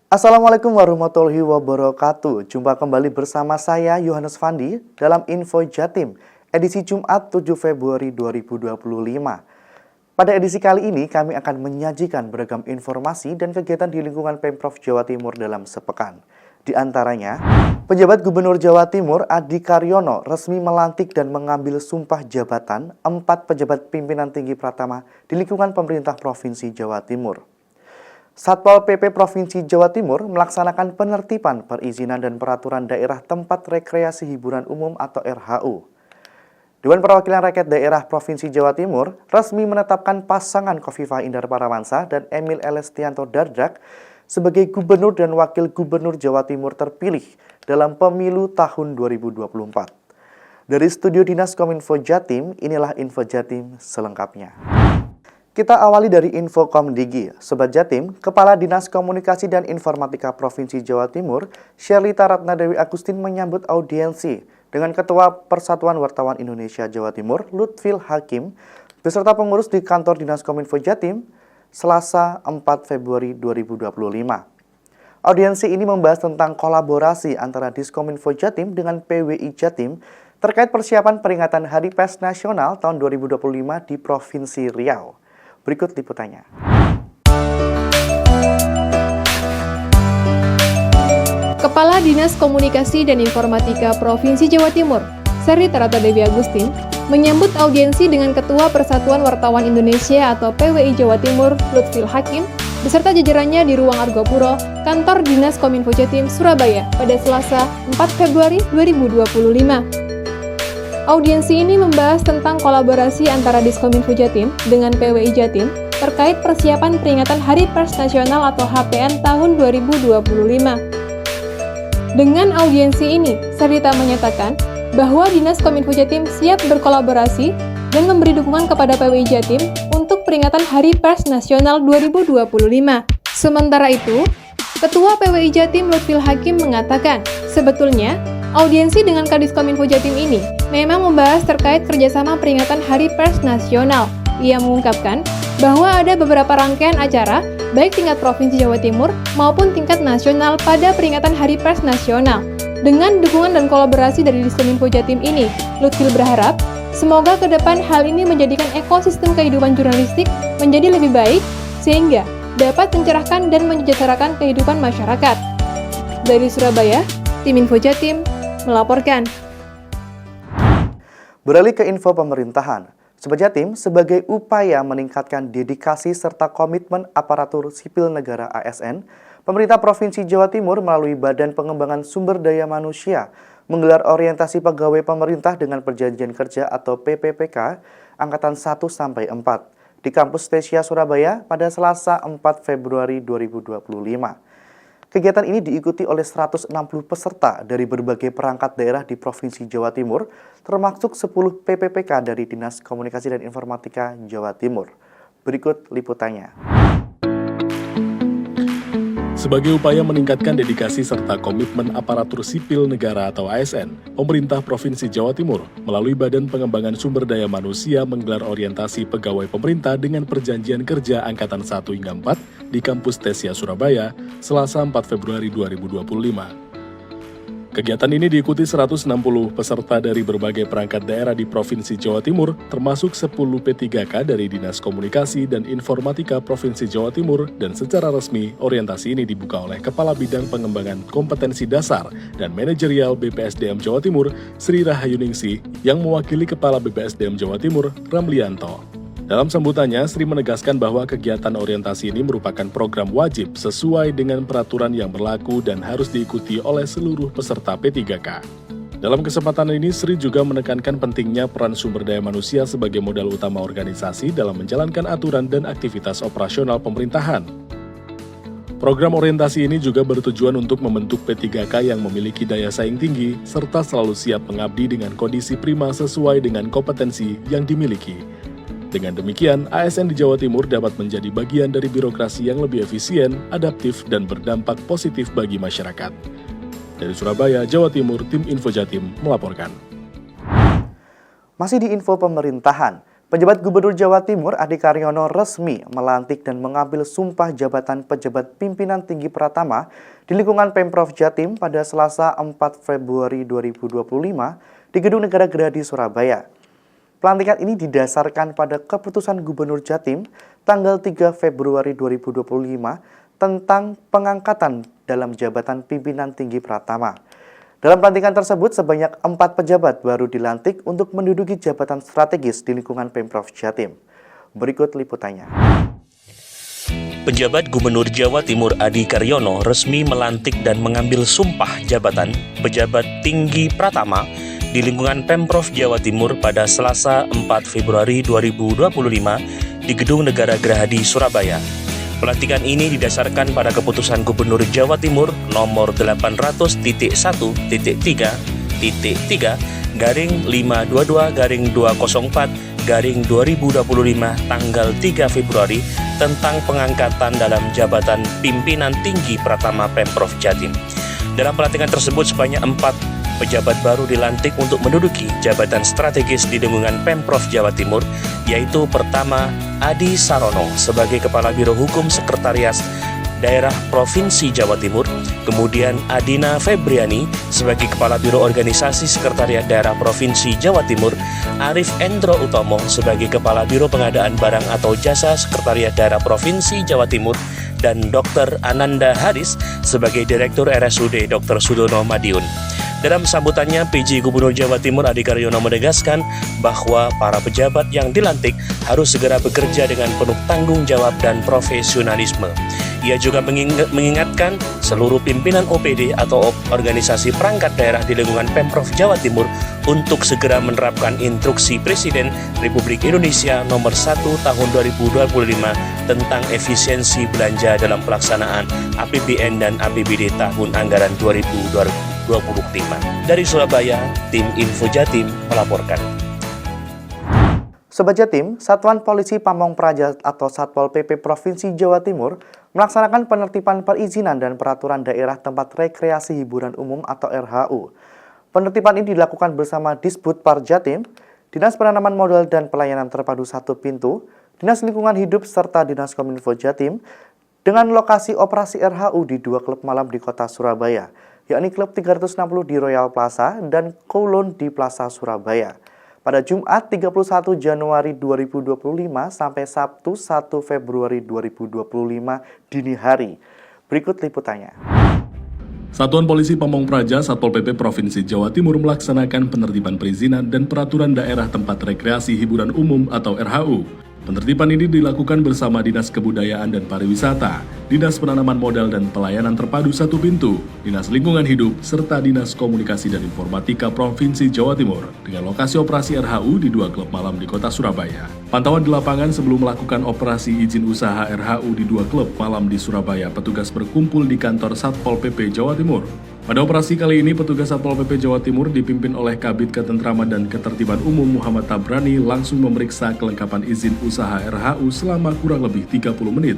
Assalamualaikum warahmatullahi wabarakatuh. Jumpa kembali bersama saya Yohanes Fandi dalam Info Jatim, edisi Jumat 7 Februari 2025. Pada edisi kali ini kami akan menyajikan beragam informasi dan kegiatan di lingkungan Pemprov Jawa Timur dalam sepekan. Di antaranya, penjabat Gubernur Jawa Timur Adi Karyono resmi melantik dan mengambil sumpah jabatan 4 pejabat pimpinan tinggi Pratama di lingkungan pemerintah Provinsi Jawa Timur. Satpol PP Provinsi Jawa Timur melaksanakan penertiban perizinan dan peraturan daerah tempat rekreasi hiburan umum atau RHU. Dewan Perwakilan Rakyat Daerah Provinsi Jawa Timur resmi menetapkan pasangan Khofifah Indar Parawansa dan Emil Elestianto Dardak sebagai Gubernur dan Wakil Gubernur Jawa Timur terpilih dalam pemilu tahun 2024. Dari studio Dinas Kominfo Jatim, inilah Info Jatim selengkapnya. Kita awali dari Infokom Digi. Sobat Jatim, Kepala Dinas Komunikasi dan Informatika Provinsi Jawa Timur, Sherlita Ratnadewi Agustin menyambut audiensi dengan Ketua Persatuan Wartawan Indonesia Jawa Timur, Lutfil Hakim, beserta pengurus di kantor Dinas Kominfo Jatim, Selasa 4 Februari 2025. Audiensi ini membahas tentang kolaborasi antara Diskominfo Jatim dengan PWI Jatim terkait persiapan peringatan Hari Pers Nasional tahun 2025 di Provinsi Riau. Berikut liputannya. Kepala Dinas Komunikasi dan Informatika Provinsi Jawa Timur, Sherlita Ratnadewi Agustin, menyambut audiensi dengan Ketua Persatuan Wartawan Indonesia atau PWI Jawa Timur, Lutfil Hakim, beserta jajarannya di Ruang Argopuro, Kantor Dinas Kominfo Jatim, Surabaya, pada Selasa 4 Februari 2025. Audiensi ini membahas tentang kolaborasi antara Diskominfo Jatim dengan PWI Jatim terkait persiapan peringatan Hari Pers Nasional atau HPN tahun 2025. Dengan audiensi ini, Sherlita menyatakan bahwa Dinas Kominfo Jatim siap berkolaborasi dan memberi dukungan kepada PWI Jatim untuk peringatan Hari Pers Nasional 2025. Sementara itu, Ketua PWI Jatim Lutfil Hakim mengatakan, sebetulnya audiensi dengan Kadiskominfo Jatim ini memang membahas terkait kerjasama peringatan Hari Pers Nasional. Ia mengungkapkan bahwa ada beberapa rangkaian acara, baik tingkat Provinsi Jawa Timur maupun tingkat nasional pada peringatan Hari Pers Nasional. Dengan dukungan dan kolaborasi dari Diskominfo Jatim ini, Lutfil berharap semoga ke depan hal ini menjadikan ekosistem kehidupan jurnalistik menjadi lebih baik, sehingga dapat mencerahkan dan mensejahterakan kehidupan masyarakat. Dari Surabaya, tim Info Jatim melaporkan. Beralih ke info pemerintahan. Sobat Jatim, sebagai upaya meningkatkan dedikasi serta komitmen aparatur sipil negara ASN, pemerintah Provinsi Jawa Timur melalui Badan Pengembangan Sumber Daya Manusia menggelar orientasi pegawai pemerintah dengan perjanjian kerja atau PPPK angkatan 1-4 di Kampus Stesia Surabaya pada Selasa 4 Februari 2025. Kegiatan ini diikuti oleh 160 peserta dari berbagai perangkat daerah di Provinsi Jawa Timur, termasuk 10 PPPK dari Dinas Komunikasi dan Informatika Jawa Timur. Berikut liputannya. Sebagai upaya meningkatkan dedikasi serta komitmen aparatur sipil negara atau ASN, pemerintah Provinsi Jawa Timur melalui Badan Pengembangan Sumber Daya Manusia menggelar orientasi pegawai pemerintah dengan perjanjian kerja angkatan 1-4 di Kampus Stesia Surabaya, Selasa 4 Februari 2025. Kegiatan ini diikuti 160 peserta dari berbagai perangkat daerah di Provinsi Jawa Timur, termasuk 10 P3K dari Dinas Komunikasi dan Informatika Provinsi Jawa Timur, dan secara resmi orientasi ini dibuka oleh Kepala Bidang Pengembangan Kompetensi Dasar dan Manajerial BPSDM Jawa Timur, Sri Rahayuningsih, yang mewakili Kepala BPSDM Jawa Timur, Ramlianto. Dalam sambutannya, Sri menegaskan bahwa kegiatan orientasi ini merupakan program wajib sesuai dengan peraturan yang berlaku dan harus diikuti oleh seluruh peserta P3K. Dalam kesempatan ini, Sri juga menekankan pentingnya peran sumber daya manusia sebagai modal utama organisasi dalam menjalankan aturan dan aktivitas operasional pemerintahan. Program orientasi ini juga bertujuan untuk membentuk P3K yang memiliki daya saing tinggi, serta selalu siap mengabdi dengan kondisi prima sesuai dengan kompetensi yang dimiliki. Dengan demikian, ASN di Jawa Timur dapat menjadi bagian dari birokrasi yang lebih efisien, adaptif, dan berdampak positif bagi masyarakat. Dari Surabaya, Jawa Timur, tim Info Jatim melaporkan. Masih di info pemerintahan, Penjabat Gubernur Jawa Timur Adi Karyono resmi melantik dan mengambil sumpah jabatan pejabat pimpinan tinggi Pratama di lingkungan Pemprov Jatim pada Selasa 4 Februari 2025 di Gedung Negara Gerahadi, Surabaya. Pelantikan ini didasarkan pada keputusan Gubernur Jatim tanggal 3 Februari 2025 tentang pengangkatan dalam jabatan pimpinan tinggi Pratama. Dalam pelantikan tersebut, sebanyak 4 pejabat baru dilantik untuk menduduki jabatan strategis di lingkungan Pemprov Jatim. Berikut liputannya. Penjabat Gubernur Jawa Timur Adi Karyono resmi melantik dan mengambil sumpah jabatan pejabat tinggi Pratama di lingkungan Pemprov Jawa Timur pada Selasa 4 Februari 2025 di Gedung Negara Gerahadi, Surabaya. Pelantikan ini didasarkan pada keputusan Gubernur Jawa Timur nomor 800.1.3/522/204/2025 tanggal 3 Februari tentang pengangkatan dalam jabatan pimpinan tinggi Pratama Pemprov Jatim. Dalam pelantikan tersebut sebanyak 4 pejabat baru dilantik untuk menduduki jabatan strategis di lingkungan Pemprov Jawa Timur, yaitu pertama Adi Sarono sebagai Kepala Biro Hukum Sekretariat Daerah Provinsi Jawa Timur, kemudian Adina Febriani sebagai Kepala Biro Organisasi Sekretariat Daerah Provinsi Jawa Timur, Arif Endro Utomo sebagai Kepala Biro Pengadaan Barang atau Jasa Sekretariat Daerah Provinsi Jawa Timur, dan Dr. Ananda Haris sebagai Direktur RSUD Dr. Sudono Madiun. Dalam sambutannya, PJ Gubernur Jawa Timur Adi Karyono menegaskan bahwa para pejabat yang dilantik harus segera bekerja dengan penuh tanggung jawab dan profesionalisme. Ia juga mengingatkan seluruh pimpinan OPD atau organisasi perangkat daerah di lingkungan Pemprov Jawa Timur untuk segera menerapkan instruksi Presiden Republik Indonesia nomor 1 tahun 2025 tentang efisiensi belanja dalam pelaksanaan APBN dan APBD tahun anggaran 2025. Dari Surabaya, tim Info Jatim melaporkan. Sobat Jatim, Satuan Polisi Pamong Praja atau Satpol PP Provinsi Jawa Timur melaksanakan penertiban perizinan dan peraturan daerah tempat rekreasi hiburan umum atau RHU. Penertiban ini dilakukan bersama Disbudpar Jatim, Dinas Penanaman Modal dan Pelayanan Terpadu Satu Pintu, Dinas Lingkungan Hidup serta Dinas Kominfo Jatim dengan lokasi operasi RHU di 2 klub malam di kota Surabaya, yakni Klub 360 di Royal Plaza dan Kowloon di Plaza Surabaya, pada Jumat 31 Januari 2025 sampai Sabtu 1 Februari 2025 dini hari. Berikut liputannya. Satuan Polisi Pamong Praja Satpol PP Provinsi Jawa Timur melaksanakan penertiban perizinan dan peraturan daerah tempat rekreasi hiburan umum atau RHU. Penertiban ini dilakukan bersama Dinas Kebudayaan dan Pariwisata, Dinas Penanaman Modal dan Pelayanan Terpadu Satu Pintu, Dinas Lingkungan Hidup, serta Dinas Komunikasi dan Informatika Provinsi Jawa Timur dengan lokasi operasi RHU di 2 klub malam di kota Surabaya. Pantauan di lapangan sebelum melakukan operasi izin usaha RHU di 2 klub malam di Surabaya, petugas berkumpul di kantor Satpol PP Jawa Timur. Pada operasi kali ini, petugas Satpol PP Jawa Timur dipimpin oleh Kabid Ketentraman dan Ketertiban Umum Muhammad Tabrani langsung memeriksa kelengkapan izin usaha RHU selama kurang lebih 30 menit.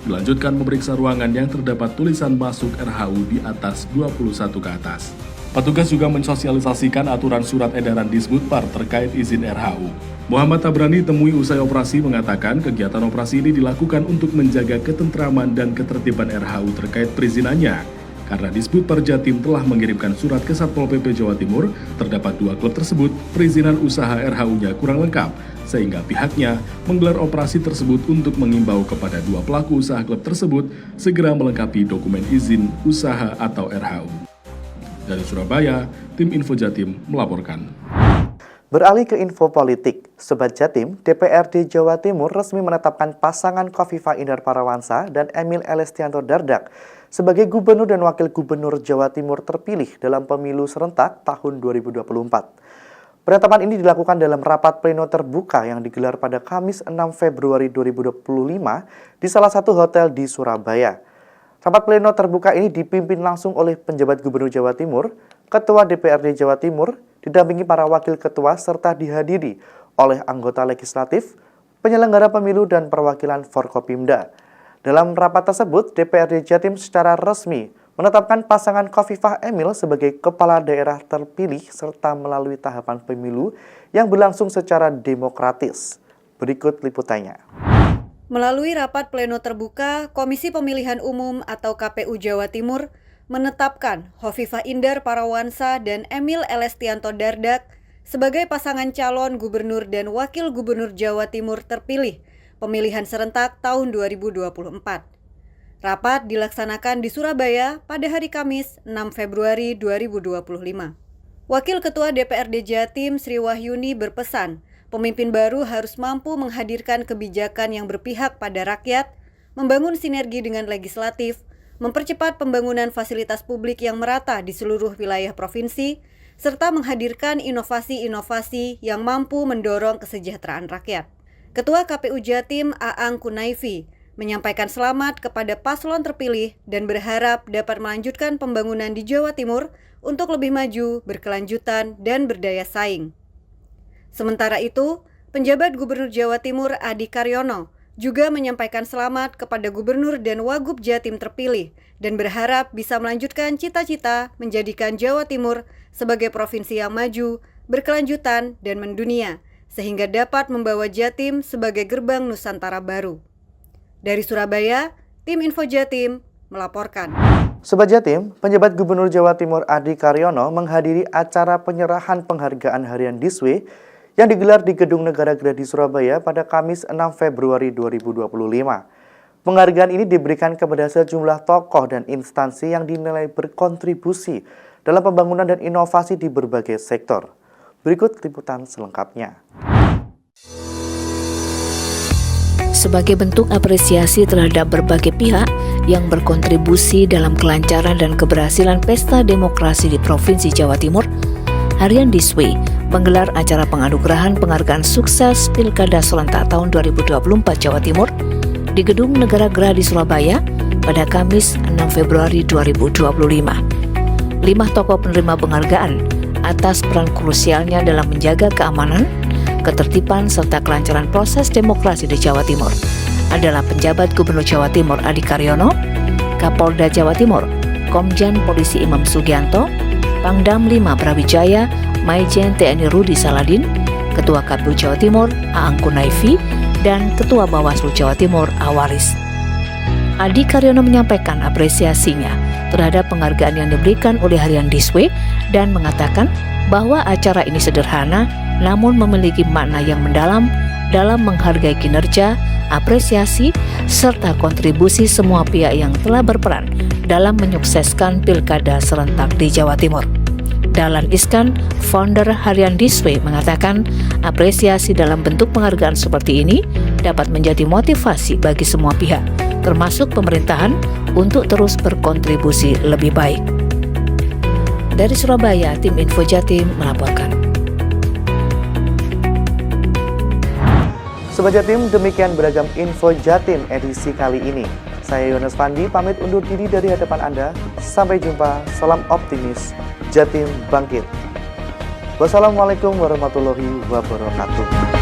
Dilanjutkan memeriksa ruangan yang terdapat tulisan masuk RHU di atas 21 ke atas. Petugas juga mensosialisasikan aturan surat edaran Disbudpar terkait izin RHU. Muhammad Tabrani temui usai operasi mengatakan kegiatan operasi ini dilakukan untuk menjaga ketentraman dan ketertiban RHU terkait perizinannya. Karena Disbudpar Jatim telah mengirimkan surat ke Satpol PP Jawa Timur, terdapat 2 klub tersebut perizinan usaha RHU-nya kurang lengkap, sehingga pihaknya menggelar operasi tersebut untuk mengimbau kepada 2 pelaku usaha klub tersebut segera melengkapi dokumen izin usaha atau RHU. Dari Surabaya, tim Info Jatim melaporkan. Beralih ke info politik, Sobat Jatim, DPRD Jawa Timur resmi menetapkan pasangan Khofifah Indar Parawansa dan Emil Elestianto Dardak sebagai Gubernur dan Wakil Gubernur Jawa Timur terpilih dalam pemilu serentak tahun 2024. Penetapan ini dilakukan dalam rapat pleno terbuka yang digelar pada Kamis 6 Februari 2025 di salah satu hotel di Surabaya. Rapat pleno terbuka ini dipimpin langsung oleh penjabat Gubernur Jawa Timur, Ketua DPRD Jawa Timur, didampingi para wakil ketua serta dihadiri oleh anggota legislatif, penyelenggara pemilu dan perwakilan Forkopimda. Dalam rapat tersebut, DPRD Jatim secara resmi menetapkan pasangan Khofifah Emil sebagai kepala daerah terpilih serta melalui tahapan pemilu yang berlangsung secara demokratis. Berikut liputannya. Melalui rapat pleno terbuka, Komisi Pemilihan Umum atau KPU Jawa Timur menetapkan Hovifah Indar Parawansa dan Emil Elestianto Dardak sebagai pasangan calon gubernur dan wakil gubernur Jawa Timur terpilih pemilihan serentak tahun 2024. Rapat dilaksanakan di Surabaya pada hari Kamis 6 Februari 2025. Wakil Ketua DPRD Jatim Sri Wahyuni berpesan, pemimpin baru harus mampu menghadirkan kebijakan yang berpihak pada rakyat, membangun sinergi dengan legislatif, mempercepat pembangunan fasilitas publik yang merata di seluruh wilayah provinsi, serta menghadirkan inovasi-inovasi yang mampu mendorong kesejahteraan rakyat. Ketua KPU Jatim Aang Kunaifi menyampaikan selamat kepada paslon terpilih dan berharap dapat melanjutkan pembangunan di Jawa Timur untuk lebih maju, berkelanjutan, dan berdaya saing. Sementara itu, penjabat Gubernur Jawa Timur Adi Karyono juga menyampaikan selamat kepada Gubernur dan Wagub Jatim terpilih dan berharap bisa melanjutkan cita-cita menjadikan Jawa Timur sebagai provinsi yang maju, berkelanjutan, dan mendunia, sehingga dapat membawa Jatim sebagai gerbang Nusantara baru. Dari Surabaya, tim Info Jatim melaporkan. Sobat Jatim, penjabat Gubernur Jawa Timur Adi Karyono menghadiri acara penyerahan penghargaan harian Diswe yang digelar di Gedung Negara Gerahadi Surabaya pada Kamis 6 Februari 2025. Penghargaan ini diberikan kepada sejumlah tokoh dan instansi yang dinilai berkontribusi dalam pembangunan dan inovasi di berbagai sektor. Berikut liputan selengkapnya. Sebagai bentuk apresiasi terhadap berbagai pihak yang berkontribusi dalam kelancaran dan keberhasilan pesta demokrasi di Provinsi Jawa Timur, Harian Diswe menggelar acara penganugerahan penghargaan sukses Pilkada Serentak tahun 2024 Jawa Timur di Gedung Negara Gerahadi Surabaya pada Kamis 6 Februari 2025. 5 tokoh penerima penghargaan atas peran krusialnya dalam menjaga keamanan, ketertiban serta kelancaran proses demokrasi di Jawa Timur adalah penjabat Gubernur Jawa Timur Adi Karyono, Kapolda Jawa Timur Komjen Polisi Imam Sugianto, Pangdam 5 Brawijaya Maijen TNI Rudi Saladin, Ketua KPU Jawa Timur Aang Kunaifi, dan Ketua Bawaslu Jawa Timur Awaris. Adi Karyono menyampaikan apresiasinya terhadap penghargaan yang diberikan oleh Harian Diswe dan mengatakan bahwa acara ini sederhana namun memiliki makna yang mendalam dalam menghargai kinerja, apresiasi, serta kontribusi semua pihak yang telah berperan dalam menyukseskan Pilkada Serentak di Jawa Timur. Dahlan Iskan, founder Harian Diswe, mengatakan apresiasi dalam bentuk penghargaan seperti ini dapat menjadi motivasi bagi semua pihak, termasuk pemerintahan, untuk terus berkontribusi lebih baik. Dari Surabaya, tim Info Jatim melaporkan. Sobat Jatim, demikian beragam Info Jatim edisi kali ini. Saya Yohanes Fandi pamit undur diri dari hadapan Anda. Sampai jumpa, salam optimis, Jatim bangkit. Wassalamualaikum warahmatullahi wabarakatuh.